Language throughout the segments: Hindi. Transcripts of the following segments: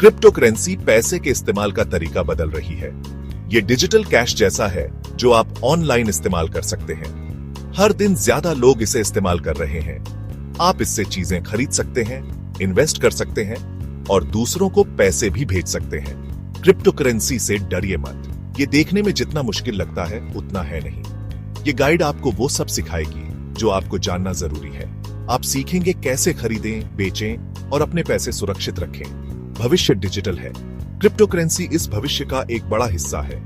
क्रिप्टो करेंसी पैसे के इस्तेमाल का तरीका बदल रही है। ये डिजिटल कैश जैसा है जो आप ऑनलाइन इस्तेमाल कर सकते हैं। हर दिन ज्यादा लोग इसे इस्तेमाल कर रहे हैं। आप इससे चीजें खरीद सकते हैं, इन्वेस्ट कर सकते हैं और दूसरों को पैसे भी भेज सकते हैं। क्रिप्टो करेंसी से डरिए मत। ये देखने में जितना मुश्किल लगता है उतना है नहीं। ये गाइड आपको वो सब सिखाएगी जो आपको जानना जरूरी है। आप सीखेंगे कैसे खरीदें, बेचें और अपने पैसे सुरक्षित रखें। भविष्य डिजिटल है। क्रिप्टो करेंसी इस भविष्य का एक बड़ा हिस्सा है।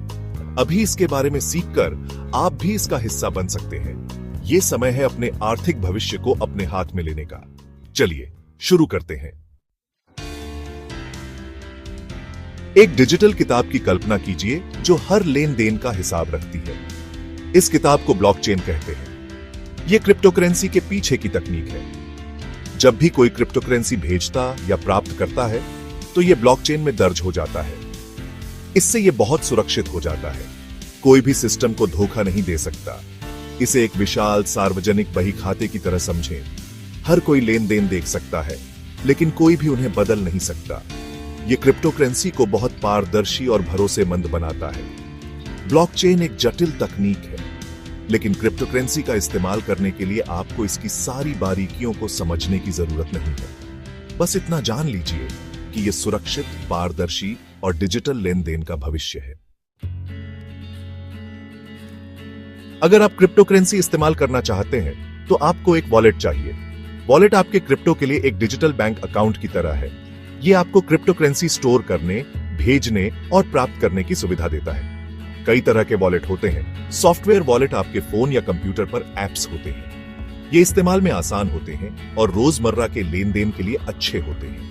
अभी इसके बारे में सीखकर आप भी इसका हिस्सा बन सकते हैं। ये समय है अपने आर्थिक भविष्य को अपने हाथ में लेने का। चलिए शुरू करते हैं। एक डिजिटल किताब की कल्पना कीजिए जो हर लेन देन का हिसाब रखती है। इस किताब को ब्लॉकचेन कहते हैं। यह क्रिप्टो करेंसी के पीछे की तकनीक है। जब भी कोई क्रिप्टो करेंसी भेजता या प्राप्त करता है तो यह ब्लॉकचेन में दर्ज हो जाता है। इससे यह बहुत सुरक्षित हो जाता है। कोई भी सिस्टम को धोखा नहीं दे सकता। इसे एक विशाल सार्वजनिक बही खाते की तरह समझें। हर कोई लेन देन देख सकता है, लेकिन कोई भी उन्हें बदल नहीं सकता। यह क्रिप्टो करेंसी को बहुत पारदर्शी और भरोसेमंद बनाता है। ब्लॉकचेन एक जटिल तकनीक है, लेकिन क्रिप्टो करेंसी का इस्तेमाल करने के लिए आपको इसकी सारी बारीकियों को समझने की जरूरत नहीं है। बस इतना जान लीजिए कि यह सुरक्षित, पारदर्शी और डिजिटल लेन देन का भविष्य है। अगर आप क्रिप्टो करेंसी इस्तेमाल करना चाहते हैं तो आपको एक वॉलेट चाहिए। वॉलेट आपके क्रिप्टो के लिए एक डिजिटल बैंक अकाउंट की तरह है। यह आपको क्रिप्टो करेंसी स्टोर करने, भेजने और प्राप्त करने की सुविधा देता है। कई तरह के वॉलेट होते हैं। सॉफ्टवेयर वॉलेट आपके फोन या कंप्यूटर पर ऐप्स होते हैं। ये इस्तेमाल में आसान होते हैं और रोजमर्रा के लेन देन के लिए अच्छे होते हैं।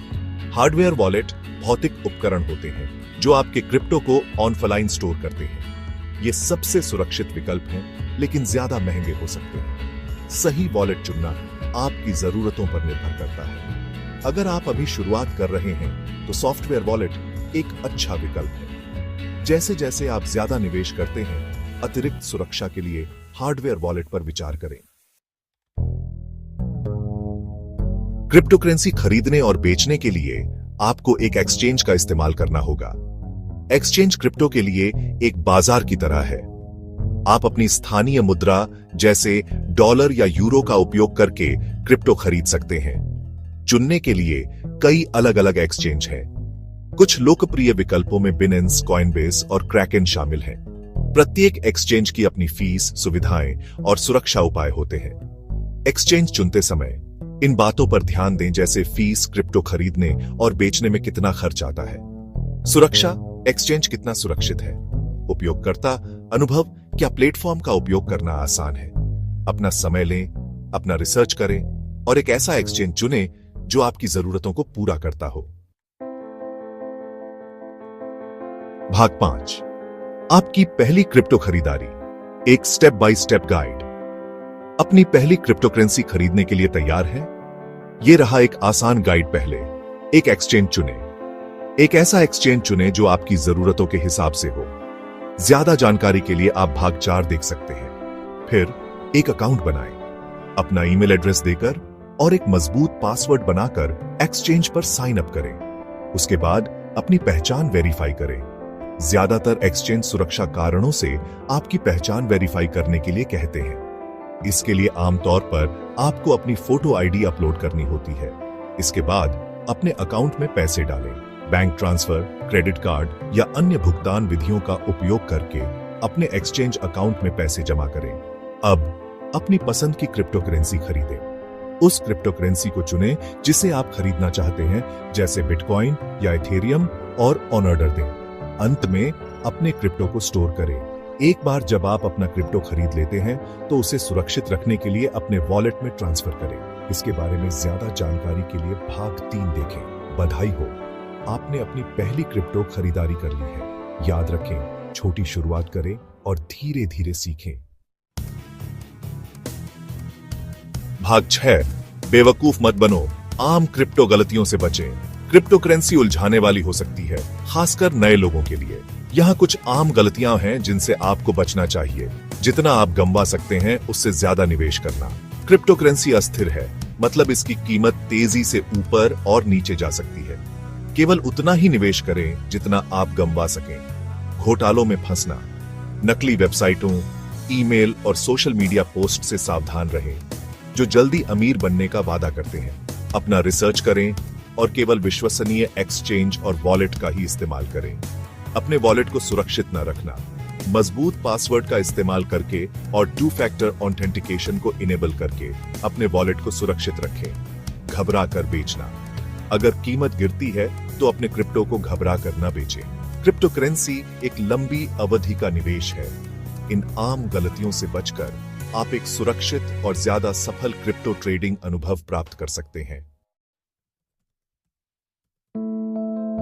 हार्डवेयर वॉलेट भौतिक उपकरण होते हैं जो आपके क्रिप्टो को ऑनलाइन स्टोर करते हैं। ये सबसे सुरक्षित विकल्प हैं, लेकिन ज्यादा महंगे हो सकते हैं। सही वॉलेट चुनना आपकी जरूरतों पर निर्भर करता है। अगर आप अभी शुरुआत कर रहे हैं तो सॉफ्टवेयर वॉलेट एक अच्छा विकल्प है। जैसे जैसे आप ज्यादा निवेश करते हैं, अतिरिक्त सुरक्षा के लिए हार्डवेयर वॉलेट पर विचार करें। क्रिप्टो करेंसी खरीदने और बेचने के लिए आपको एक एक्सचेंज का इस्तेमाल करना होगा। एक्सचेंज क्रिप्टो के लिए एक बाजार की तरह है। आप अपनी स्थानीय मुद्रा जैसे डॉलर या यूरो का उपयोग करके क्रिप्टो खरीद सकते हैं। चुनने के लिए कई अलग अलग एक्सचेंज हैं। कुछ लोकप्रिय विकल्पों में बिनेंस, कॉइनबेस और क्रैकेन शामिल हैं। प्रत्येक एक्सचेंज की अपनी फीस, सुविधाएं और सुरक्षा उपाय होते हैं। एक्सचेंज चुनते समय इन बातों पर ध्यान दें, जैसे फीस, क्रिप्टो खरीदने और बेचने में कितना खर्च आता है। सुरक्षा, एक्सचेंज कितना सुरक्षित है। उपयोगकर्ता अनुभव, क्या प्लेटफॉर्म का उपयोग करना आसान है। अपना समय लें, अपना रिसर्च करें और एक ऐसा एक्सचेंज चुनें जो आपकी जरूरतों को पूरा करता हो। भाग 5, आपकी पहली क्रिप्टो खरीदारी, एक स्टेप बाय स्टेप गाइड। अपनी पहली क्रिप्टो करेंसी खरीदने के लिए तैयार हैं? यह रहा एक आसान गाइड। पहले एक एक्सचेंज चुनें। एक ऐसा एक्सचेंज चुनें जो आपकी जरूरतों के हिसाब से हो। ज्यादा जानकारी के लिए आप भाग 4 देख सकते हैं। फिर एक अकाउंट बनाएं। अपना ईमेल एड्रेस देकर और एक मजबूत पासवर्ड बनाकर एक्सचेंज पर साइन अप करें। उसके बाद अपनी पहचान वेरीफाई करें। ज्यादातर एक्सचेंज सुरक्षा कारणों से आपकी पहचान वेरीफाई करने के लिए कहते हैं। इसके लिए आमतौर पर आपको अपनी फोटो आईडी अपलोड करनी होती है। इसके बाद अपने अकाउंट में पैसे डालें। बैंक ट्रांसफर, क्रेडिट कार्ड या अन्य भुगतान विधियों का उपयोग करके अपने एक्सचेंज अकाउंट में पैसे जमा करें। अब अपनी पसंद की क्रिप्टो करेंसी खरीदें। उस क्रिप्टो करेंसी को चुनें जिसे आप खरीदना चाहते हैं, जैसे बिटकॉइन या इथेरियम, और ऑन ऑर्डर दें। अंत में अपने क्रिप्टो को स्टोर करें। एक बार जब आप अपना क्रिप्टो खरीद लेते हैं तो उसे सुरक्षित रखने के लिए अपने वॉलेट में ट्रांसफर करें। इसके बारे में ज्यादा जानकारी के लिए भाग 3 देखें। बधाई हो, आपने अपनी पहली क्रिप्टो खरीदारी कर ली है। याद रखें, छोटी शुरुआत करें और धीरे धीरे सीखें। भाग 6, बेवकूफ मत बनो, आम क्रिप्टो गलतियों से बचें। क्रिप्टो करेंसी उलझाने वाली हो सकती है, खासकर नए लोगों के लिए। यहाँ कुछ आम गलतियां हैं जिनसे आपको बचना चाहिए। जितना आप गंवा सकते हैं उससे ज्यादा निवेश करना। क्रिप्टो करेंसी अस्थिर है, मतलब इसकी कीमत तेजी से ऊपर और नीचे जा सकती है। केवल उतना ही निवेश करें जितना आप गंवा सकें। घोटालों में फंसना, नकली वेबसाइटों, ईमेल और सोशल मीडिया पोस्ट से सावधान रहें जो जल्दी अमीर बनने का वादा करते हैं। अपना रिसर्च करें और केवल विश्वसनीय एक्सचेंज और वॉलेट का ही इस्तेमाल करें। अपने वॉलेट को सुरक्षित न रखना, मजबूत पासवर्ड का इस्तेमाल करके और 2 फैक्टर ऑथेंटिकेशन को इनेबल करके अपने वॉलेट को सुरक्षित रखें। घबरा कर बेचना, अगर कीमत गिरती है तो अपने क्रिप्टो को घबरा कर न बेचें। क्रिप्टो करेंसी एक लंबी अवधि का निवेश है। इन आम गलतियों से बचकर आप एक सुरक्षित और ज्यादा सफल क्रिप्टो ट्रेडिंग अनुभव प्राप्त कर सकते हैं।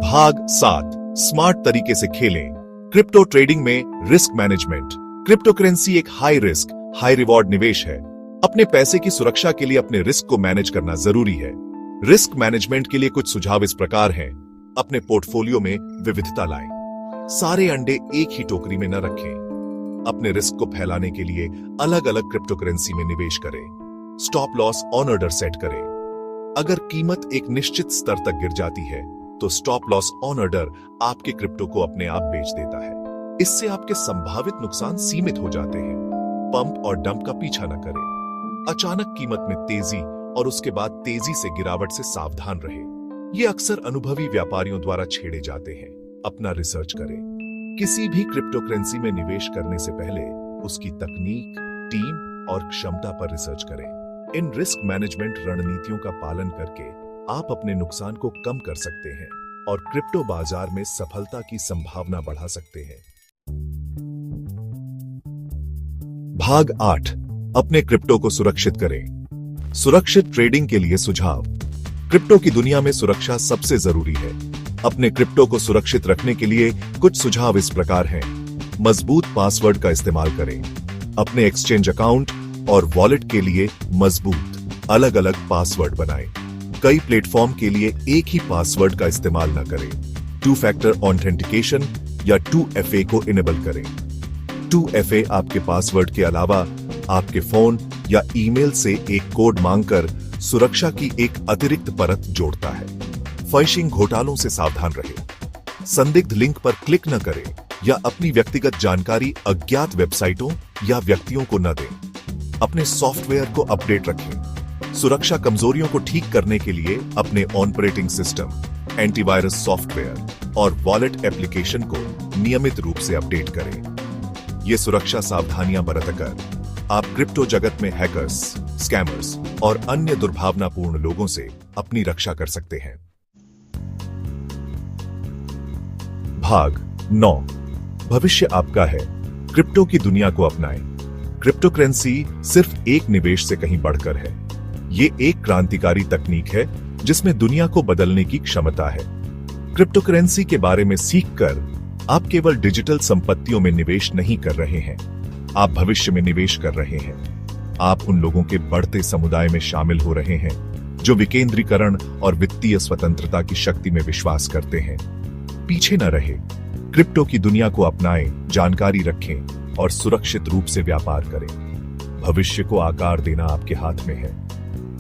भाग 7, स्मार्ट तरीके से खेलें। क्रिप्टो ट्रेडिंग में रिस्क मैनेजमेंट। क्रिप्टो करेंसी एक हाई रिस्क, हाई रिवॉर्ड निवेश है। अपने पैसे की सुरक्षा के लिए अपने रिस्क को मैनेज करना जरूरी है। रिस्क मैनेजमेंट के लिए कुछ सुझाव इस प्रकार हैं। अपने पोर्टफोलियो में विविधता लाएं। सारे अंडे एक ही टोकरी में न रखें। अपने रिस्क को फैलाने के लिए अलग अलग क्रिप्टो करेंसी में निवेश करें। Stop loss on order set करें। अगर कीमत एक निश्चित स्तर तक गिर जाती है तो स्टॉप लॉस ऑन ऑर्डर आपके क्रिप्टो को अपने आप बेच देता है। इससे आपके संभावित नुकसान सीमित हो जाते हैं। पंप और डंप का पीछा न करें। अचानक कीमत में तेजी और उसके बाद तेजी से गिरावट से सावधान रहें। ये अक्सर अनुभवी व्यापारियों द्वारा छेड़े जाते हैं। अपना रिसर्च करें। किसी भी क्रिप्टो करेंसी में निवेश करने से पहले उसकी तकनीक, टीम और क्षमता पर रिसर्च करें। इन रिस्क मैनेजमेंट रणनीतियों का पालन करके आप अपने नुकसान को कम कर सकते हैं और क्रिप्टो बाजार में सफलता की संभावना बढ़ा सकते हैं। भाग 8, अपने क्रिप्टो को सुरक्षित करें। सुरक्षित ट्रेडिंग के लिए सुझाव। क्रिप्टो की दुनिया में सुरक्षा सबसे जरूरी है। अपने क्रिप्टो को सुरक्षित रखने के लिए कुछ सुझाव इस प्रकार हैं। मजबूत पासवर्ड का इस्तेमाल करें। अपने एक्सचेंज अकाउंट और वॉलेट के लिए मजबूत अलग अलग पासवर्ड बनाएं। कई प्लेटफॉर्म के लिए एक ही पासवर्ड का इस्तेमाल न करें। 2 फैक्टर ऑथेंटिकेशन या 2FA को इनेबल करें। 2FA आपके पासवर्ड के अलावा आपके फोन या ईमेल से एक कोड मांगकर सुरक्षा की एक अतिरिक्त परत जोड़ता है। फिशिंग घोटालों से सावधान रहें। संदिग्ध लिंक पर क्लिक न करें या अपनी व्यक्तिगत जानकारी अज्ञात वेबसाइटों या व्यक्तियों को न दें। अपने सॉफ्टवेयर को अपडेट रखें। सुरक्षा कमजोरियों को ठीक करने के लिए अपने ऑपरेटिंग सिस्टम, एंटीवायरस सॉफ्टवेयर और वॉलेट एप्लीकेशन को नियमित रूप से अपडेट करें। ये सुरक्षा सावधानियां बरतकर आप क्रिप्टो जगत में हैकर्स, स्कैमर्स और अन्य दुर्भावनापूर्ण लोगों से अपनी रक्षा कर सकते हैं। भाग 9, भविष्य आपका है। क्रिप्टो की दुनिया को अपनाएं। क्रिप्टो करेंसी सिर्फ एक निवेश से कहीं बढ़कर है। ये एक क्रांतिकारी तकनीक है जिसमें दुनिया को बदलने की क्षमता है। क्रिप्टो करेंसी के बारे में सीखकर आप केवल डिजिटल संपत्तियों में निवेश नहीं कर रहे हैं, आप भविष्य में निवेश कर रहे हैं। आप उन लोगों के बढ़ते समुदाय में शामिल हो रहे हैं जो विकेंद्रीकरण और वित्तीय स्वतंत्रता की शक्ति में विश्वास करते हैं। पीछे न रहे, क्रिप्टो की दुनिया को अपनाएं, जानकारी रखें और सुरक्षित रूप से व्यापार करें। भविष्य को आकार देना आपके हाथ में है।